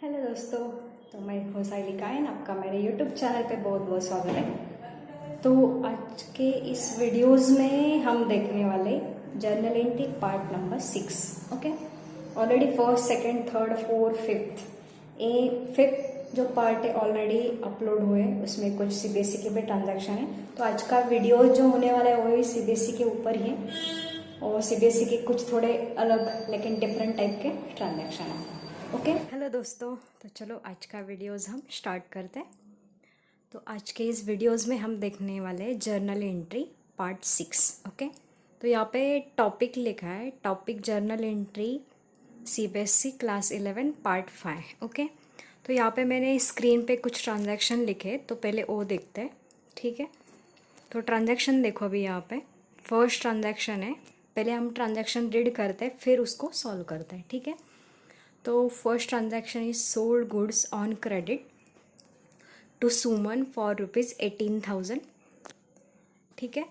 Hello दोस्तों। तो मैं हूँ साइली कायन, आपका मेरे यूट्यूब चैनल पे बहुत बहुत स्वागत है। तो आज के इस वीडियोस में हम देखने वाले journal entry part number 6। Okay, already first second third fourth fifth जो पार्ट है ऑलरेडी अपलोड हुए, उसमें कुछ सीबीएसई के भी ट्रांजैक्शन है। तो आज का वीडियो जो होने वाला है वही सीबीएसई के ऊपर ही है, और सीबीएसई के कुछ थोड़े अलग लेकिन डिफरेंट टाइप के ट्रांजैक्शन है। ओके, हेलो दोस्तों। तो चलो आज का वीडियोस हम स्टार्ट करते हैं। तो आज के इस वीडियोस में हम देखने वाले हैं जर्नल एंट्री पार्ट 6। ओके, तो यहाँ पे टॉपिक लिखा है, topic journal entry CBSE class 11 part 5। Okay, तो यहाँ पे मैंने स्क्रीन पे कुछ ट्रांजैक्शन लिखे, तो पहले वो देखते हैं। ठीक है, तो ट्रांजैक्शन देखो अभी यहाँ पे फर्स्ट ट्रांजैक्शन है। पहले हम ट्रांजैक्शन रीड करते हैं फिर उसको सॉल्व करते हैं। ठीक है, तो first transaction is sold goods on credit to Suman for ₹18,000। ठीक है,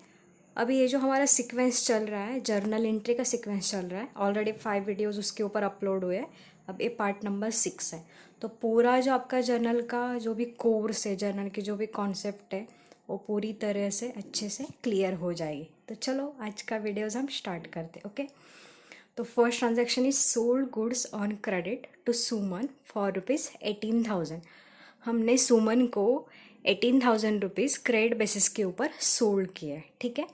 अभी ये जो हमारा सीक्वेंस चल रहा है, जर्नल एंट्री का सीक्वेंस चल रहा है, ऑलरेडी 5 वीडियोस उसके ऊपर अपलोड हुए हैं। अब ये पार्ट नंबर 6 है। तो पूरा जो आपका जर्नल का जो भी कोर्स है, जर्नल की जो भी कॉन्सेप्ट है, वो पूरी तरह से अच्छे से क्लियर हो जाएगी। तो चलो आज का वीडियोस हम स्टार्ट करते। ओके, तो first transaction is sold goods on credit to Suman for ₹18,000। हमने सुमन को ₹18,000 क्रेडिट बेसिस के ऊपर सोल्ड किया है। ठीक है,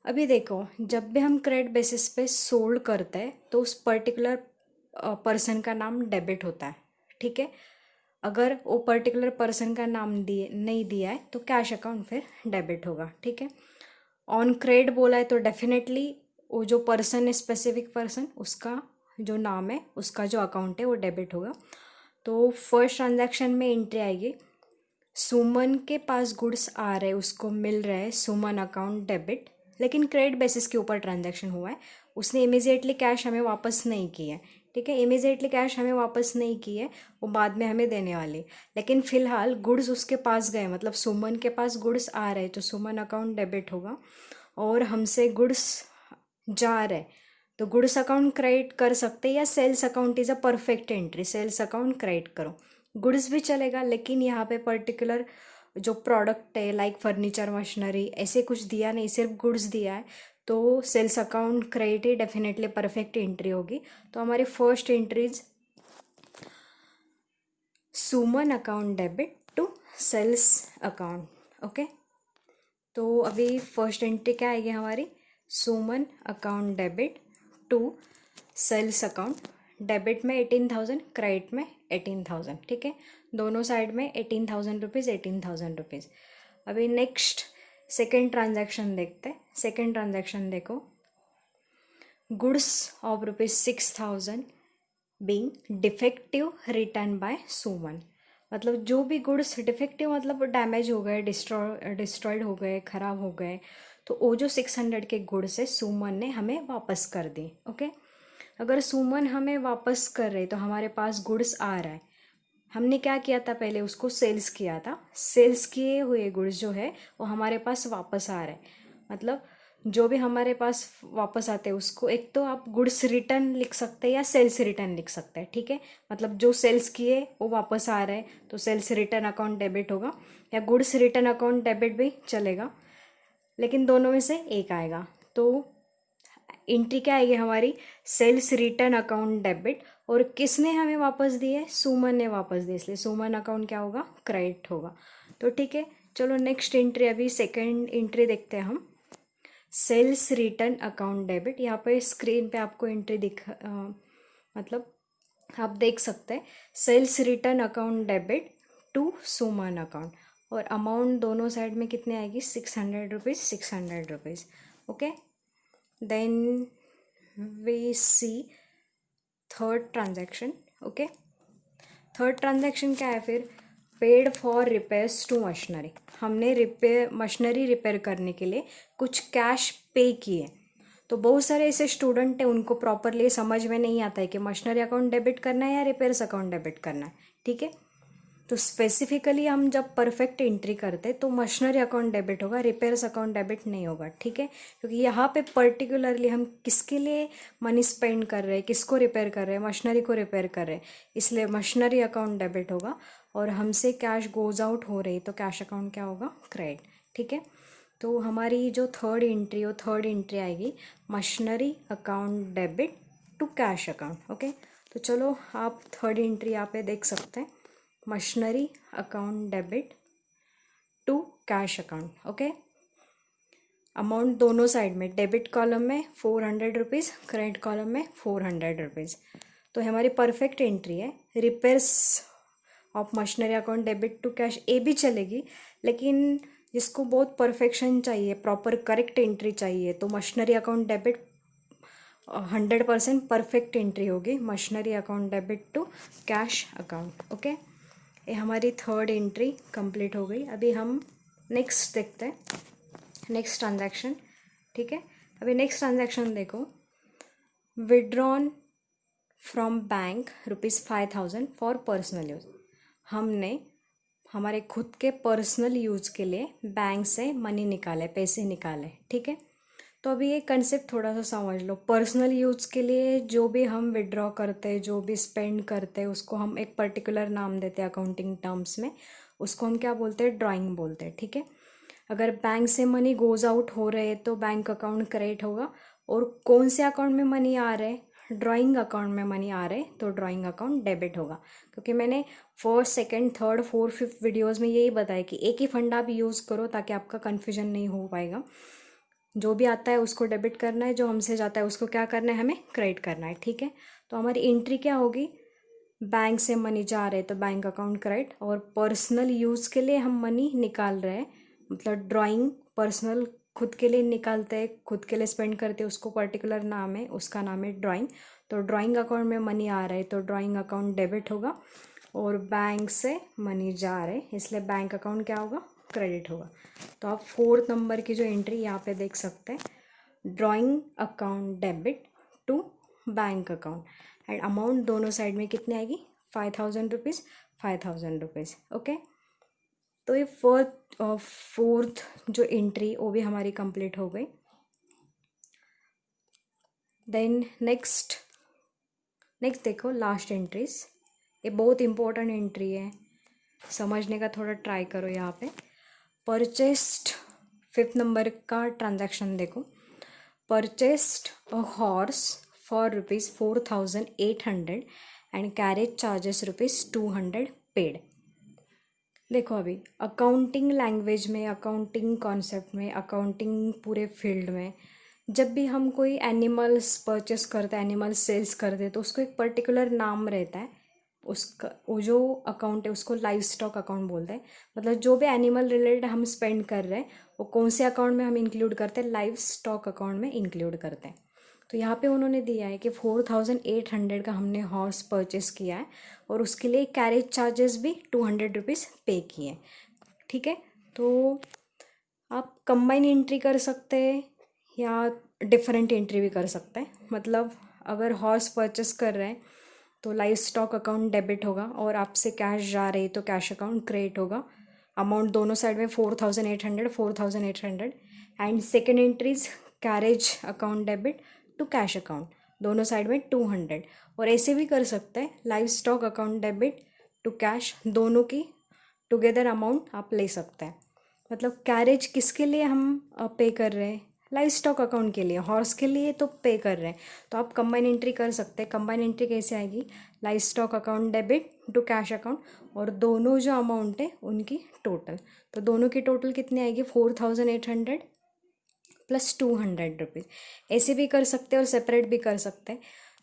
अभी देखो, जब भी हम क्रेडिट बेसिस पे सोल्ड करते हैं तो उस पर्टिकुलर पर्सन का नाम डेबिट होता है। ठीक है, अगर वो पर्टिकुलर पर्सन का नाम नहीं दिया है तो कैश अकाउंट फिर डेबिट होगा। ठीक है, ऑन क्रेडिट बोला है तो डेफिनेटली वो जो पर्सन है, स्पेसिफिक पर्सन, उसका जो नाम है, उसका जो अकाउंट है वो डेबिट होगा। तो फर्स्ट ट्रांजैक्शन में एंट्री आएगी, सुमन के पास गुड्स आ रहे, उसको मिल रहा है, सुमन अकाउंट डेबिट, लेकिन क्रेडिट बेसिस के ऊपर ट्रांजैक्शन हुआ है, उसने इमीजिएटली कैश हमें वापस नहीं किया है। ठीक है, इमीजिएटली कैश हमें वापस नहीं की है, वो बाद में हमें देने वाली, लेकिन फिलहाल गुड्स उसके पास गए, मतलब सुमन के पास गुड्स आ रहे तो सुमन अकाउंट डेबिट होगा, और हमसे गुड्स जा रहे तो गुड्स अकाउंट क्रेडिट कर सकते, या sales account is a perfect entry, sales account credit करो, गुड्स भी चलेगा। लेकिन यहाँ पे पर्टिकुलर जो प्रोडक्ट है, लाइक फर्नीचर, मशीनरी, ऐसे कुछ दिया नहीं, सिर्फ गुड्स दिया है, तो सेल्स अकाउंट क्रेडिट ही डेफिनेटली परफेक्ट एंट्री होगी। तो हमारी first entries Suman account debit to sales account. Okay, तो अभी फर्स्ट एंट्री क्या आएगी हमारी, Suman account debit to sales account. Debit में 18,000, क्रेडिट में 18,000। ठीक है, दोनों साइड में 18,000 ₹18,000। अभी नेक्स्ट सेकेंड ट्रांजैक्शन देखते हैं। सेकेंड ट्रांजैक्शन देखो, goods of ₹6,000 being defective return by Suman. मतलब जो भी गुड्स डिफेक्टिव मतलब डैमेज हो गए, डिस्ट्रॉयड हो गए, ख़राब हो गए, तो वो जो 600 के गुड्स है सुमन ने हमें वापस कर दी। ओके, अगर सुमन हमें वापस कर रहे तो हमारे पास गुड्स आ रहा है, हमने क्या किया था, पहले उसको सेल्स किया था, सेल्स किए हुए गुड्स जो है वो हमारे पास वापस आ रहा है। मतलब जो भी हमारे पास वापस आते हैं उसको, एक तो आप गुड्स रिटर्न लिख सकते हैं या सेल्स रिटर्न लिख सकते हैं। ठीक है, मतलब जो सेल्स किए वो वापस आ रहे हैं तो सेल्स रिटर्न अकाउंट डेबिट होगा, या गुड्स रिटर्न अकाउंट डेबिट भी चलेगा, लेकिन दोनों में से एक आएगा। तो एंट्री क्या आएगी हमारी, सेल्स रिटर्न अकाउंट डेबिट, और किसने हमें वापस दिए, सुमन ने वापस दिए, इसलिए सुमन अकाउंट क्या होगा, क्रेडिट होगा। तो ठीक है, चलो नेक्स्ट एंट्री, अभी सेकंड एंट्री देखते हैं हम, सेल्स रिटर्न अकाउंट डेबिट। यहाँ पे स्क्रीन पे आपको एंट्री मतलब आप देख सकते हैं, sales return account debit to Suman account, और अमाउंट दोनों साइड में कितने आएगी, ₹600, ₹600। Okay, then we see third transaction. Okay, third transaction क्या है फिर, paid for repairs to machinery. हमने मशीनरी रिपेयर करने के लिए कुछ कैश पे किए। तो बहुत सारे ऐसे स्टूडेंट हैं, उनको प्रॉपरली समझ में नहीं आता है कि मशीनरी अकाउंट डेबिट करना है या रिपेयर्स अकाउंट डेबिट करना है। ठीक है, तो स्पेसिफिकली हम जब परफेक्ट एंट्री करते तो मशीनरी अकाउंट डेबिट होगा, रिपेयर्स अकाउंट डेबिट नहीं होगा, ठीक है। क्योंकि यहाँ पे पर्टिकुलरली हम किसके लिए मनी स्पेंड कर रहे हैं, किसको रिपेयर कर रहे हैं, मशीनरी को रिपेयर कर रहे हैं, इसलिए मशीनरी अकाउंट डेबिट होगा। और हमसे कैश गोज आउट हो रही तो कैश अकाउंट क्या होगा, क्रेडिट, ठीक है। तो हमारी जो थर्ड एंट्री वो थर्ड एंट्री आएगी machinery account debit to cash account, okay. तो चलो आप थर्ड एंट्री यहाँ पे देख सकते हैं, machinery account debit to cash account, okay. Amount दोनों साइड में, डेबिट कॉलम में 400 रुपीज़, क्रेडिट कॉलम में 400 रुपीज़। तो हमारी परफेक्ट एंट्री है। Repairs of machinery account debit to cash ए भी चलेगी, लेकिन जिसको बहुत परफेक्शन चाहिए, प्रॉपर करेक्ट एंट्री चाहिए, तो machinery account debit 100% perfect entry होगी, machinery account debit to cash account, okay. ये हमारी थर्ड एंट्री कंप्लीट हो गई। अभी हम नेक्स्ट देखते हैं, नेक्स्ट ट्रांजैक्शन, ठीक है। अभी नेक्स्ट ट्रांजैक्शन देखो, withdrawn from bank ₹5000 for personal use. हमने हमारे खुद के पर्सनल यूज़ के लिए बैंक से मनी निकाले, पैसे निकाले, ठीक है। तो अभी ये कंसेप्ट थोड़ा सा समझ लो। पर्सनल यूज़ के लिए जो भी हम विड्रॉ करते हैं, जो भी स्पेंड करते हैं, उसको हम एक पर्टिकुलर नाम देते हैं अकाउंटिंग टर्म्स में, उसको हम क्या बोलते हैं, ड्राइंग बोलते हैं, ठीक है। अगर बैंक से मनी गोज आउट हो रहे हैं तो बैंक अकाउंट क्रेडिट होगा, और कौन से अकाउंट में मनी आ रहे हैं, ड्राइंग अकाउंट में मनी आ रहे तो ड्राइंग अकाउंट डेबिट होगा। क्योंकि मैंने first, second, third, fourth, fifth videos में यही बताया कि एक ही फंडा आप यूज़ करो ताकि आपका कन्फ्यूजन नहीं हो पाएगा। जो भी आता है उसको डेबिट करना है, जो हमसे जाता है उसको क्या करना है, हमें क्रेडिट करना है, ठीक है। तो हमारी एंट्री क्या होगी, बैंक से मनी जा रहे तो बैंक अकाउंट क्रेडिट, और पर्सनल यूज़ के लिए हम मनी निकाल रहे हैं, मतलब ड्राइंग पर्सनल खुद के लिए निकालते हैं, खुद के लिए स्पेंड करते हैं, उसको पर्टिकुलर नाम है, उसका नाम है ड्राइंग। तो ड्राइंग अकाउंट में मनी आ रहा है तो ड्राइंग अकाउंट डेबिट होगा, और बैंक से मनी जा रहे इसलिए बैंक अकाउंट क्या होगा, क्रेडिट होगा। तो आप फोर्थ नंबर की जो एंट्री यहाँ पे देख सकते हैं, drawing account debit to bank account, and amount दोनों साइड में कितनी आएगी, 5000 रुपीज़, 5000 रुपीज़, ओके। तो ये फोर्थ जो एंट्री वो भी हमारी कंप्लीट हो गई। देन नेक्स्ट देखो लास्ट एंट्रीज, ये बहुत इंपॉर्टेंट एंट्री है, समझने का थोड़ा ट्राई करो। यहाँ पे परचेस्ड, फिफ्थ नंबर का ट्रांजैक्शन देखो, purchased a horse for ₹4800 and carriage charges ₹200 paid. देखो अभी अकाउंटिंग लैंग्वेज में, अकाउंटिंग कॉन्सेप्ट में, अकाउंटिंग पूरे फील्ड में, जब भी हम कोई एनिमल्स परचेस करते हैं, एनिमल सेल्स करते हैं, तो उसको एक पर्टिकुलर नाम रहता है। उसका वो जो अकाउंट है उसको लाइव स्टॉक अकाउंट बोलते हैं। मतलब जो भी एनिमल रिलेटेड हम स्पेंड कर रहे हैं वो कौन से अकाउंट में हम इंक्लूड करते हैं, लाइव स्टॉक अकाउंट में इंक्लूड करते हैं। तो यहाँ पे उन्होंने दिया है कि 4800 का हमने हॉर्स परचेस किया है, और उसके लिए कैरेज चार्जेस भी 200 रुपीज़ पे किए हैं, ठीक है। तो आप कंबाइन एंट्री कर सकते हैं या डिफरेंट एंट्री भी कर सकते हैं। मतलब अगर हॉर्स परचेस कर रहे हैं तो लाइव स्टॉक अकाउंट डेबिट होगा, और आपसे कैश जा रही तो कैश अकाउंट क्रेडिट होगा। अमाउंट दोनों साइड में 4800, 4800, and second entries carriage account debit to cash account, दोनों साइड में 200। और ऐसे भी कर सकते हैं, livestock account debit to cash, दोनों की टुगेदर अमाउंट आप ले सकते हैं। मतलब कैरेज किसके लिए हम पे कर रहे हैं, लाइव स्टॉक अकाउंट के लिए, हॉर्स के लिए तो पे कर रहे हैं, तो आप कंबाइन एंट्री कर सकते हैं। कंबाइन एंट्री कैसे आएगी, livestock account debit to cash account, और दोनों जो अमाउंट है उनकी टोटल, तो दोनों की टोटल कितनी आएगी, 4800 प्लस 200 रुपीज़। ऐसे भी कर सकते हैं और सेपरेट भी कर सकते हैं।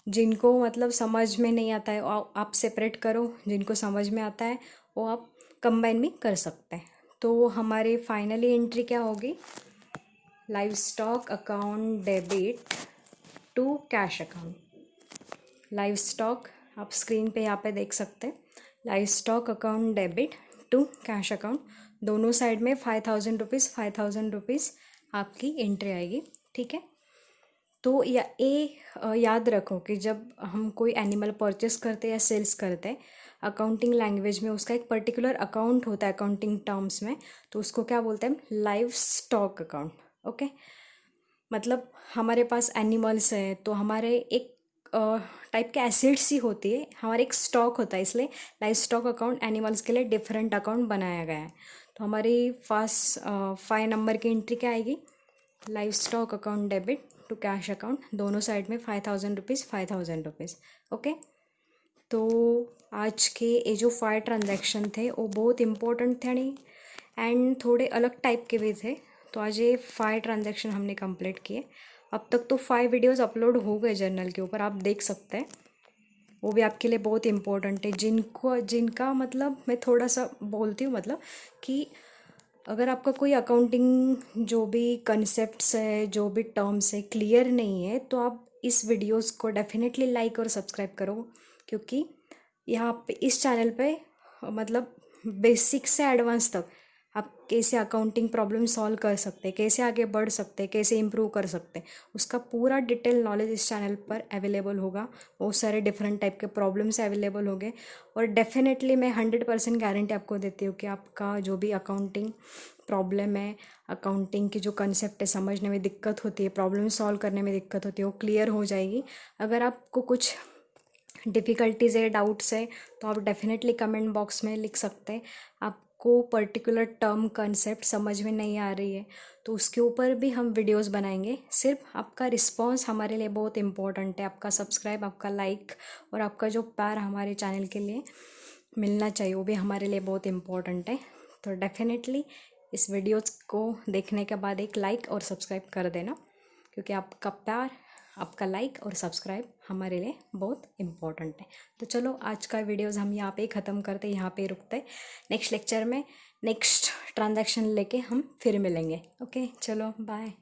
जिनको मतलब समझ में नहीं आता है आप सेपरेट करो, जिनको समझ में आता है वो आप कंबाइन भी कर सकते हैं। तो हमारी फाइनली एंट्री क्या होगी, livestock account debit to cash account. Livestock आप स्क्रीन पे यहाँ पे देख सकते हैं, livestock account debit to cash account, दोनों साइड में 5000 रुपीज़, 5000 रुपीज़ आपकी एंट्री आएगी, ठीक है। तो याद रखो कि जब हम कोई एनिमल परचेस करते हैं या सेल्स करते हैं, अकाउंटिंग लैंग्वेज में उसका एक पर्टिकुलर अकाउंट होता है अकाउंटिंग टर्म्स में, तो उसको क्या बोलते हैं, लाइव स्टॉक अकाउंट। ओके, मतलब हमारे पास एनिमल्स है तो हमारे एक टाइप के एसिड्स ही होती है, हमारे एक स्टॉक होता है, इसलिए लाइव स्टॉक अकाउंट एनिमल्स के लिए डिफरेंट अकाउंट बनाया गया है। तो हमारी फर्स्ट 5 नंबर की एंट्री क्या आएगी, livestock account debit to cash account, दोनों साइड में 5,000 रुपीज़ 5,000 रुपीज़। ओके, तो आज के ये जो 5 ट्रांजैक्शन थे वो बहुत इम्पोर्टेंट थे नहीं, एंड थोड़े अलग टाइप के भी थे। तो आज ये 5 ट्रांजैक्शन हमने कंप्लीट किए। अब तक तो 5 वीडियोस अपलोड हो गए जर्नल के ऊपर, आप देख सकते हैं, वो भी आपके लिए बहुत इम्पोर्टेंट है। जिनका मतलब मैं थोड़ा सा बोलती हूँ, मतलब कि अगर आपका कोई अकाउंटिंग जो भी कंसेप्ट्स है, जो भी टर्म्स है क्लियर नहीं है, तो आप इस वीडियोस को डेफिनेटली लाइक और सब्सक्राइब करो, क्योंकि यहाँ पे इस चैनल पे मतलब बेसिक से एडवांस तक आप कैसे अकाउंटिंग प्रॉब्लम सॉल्व कर सकते हैं, कैसे आगे बढ़ सकते हैं, कैसे इम्प्रूव कर सकते हैं, उसका पूरा डिटेल नॉलेज इस चैनल पर अवेलेबल होगा। बहुत सारे डिफरेंट टाइप के प्रॉब्लम्स अवेलेबल होंगे, और डेफिनेटली मैं 100% गारंटी आपको देती हूँ कि आपका जो भी अकाउंटिंग प्रॉब्लम है, अकाउंटिंग की जो कंसेप्ट है समझने में दिक्कत होती है, प्रॉब्लम सॉल्व करने में दिक्कत होती है, वो क्लियर हो जाएगी। अगर आपको कुछ डिफ़िकल्टीज़ है, डाउट्स है, तो आप डेफिनेटली कमेंट बॉक्स में लिख सकते हैं। आपको पर्टिकुलर टर्म कंसेप्ट समझ में नहीं आ रही है तो उसके ऊपर भी हम वीडियोस बनाएंगे। सिर्फ आपका रिस्पांस हमारे लिए बहुत इंपॉर्टेंट है, आपका सब्सक्राइब, आपका लाइक और आपका जो प्यार हमारे चैनल के लिए मिलना चाहिए, वो भी हमारे लिए बहुत इम्पोर्टेंट है। तो डेफिनेटली इस वीडियोस को देखने के बाद एक लाइक और सब्सक्राइब कर देना, क्योंकि आपका प्यार, आपका लाइक और सब्सक्राइब हमारे लिए बहुत इम्पोर्टेंट है। तो चलो आज का वीडियोस हम यहाँ पे ख़त्म करते, यहाँ पे रुकते। नेक्स्ट लेक्चर में नेक्स्ट ट्रांजैक्शन लेके हम फिर मिलेंगे। ओके, चलो बाय।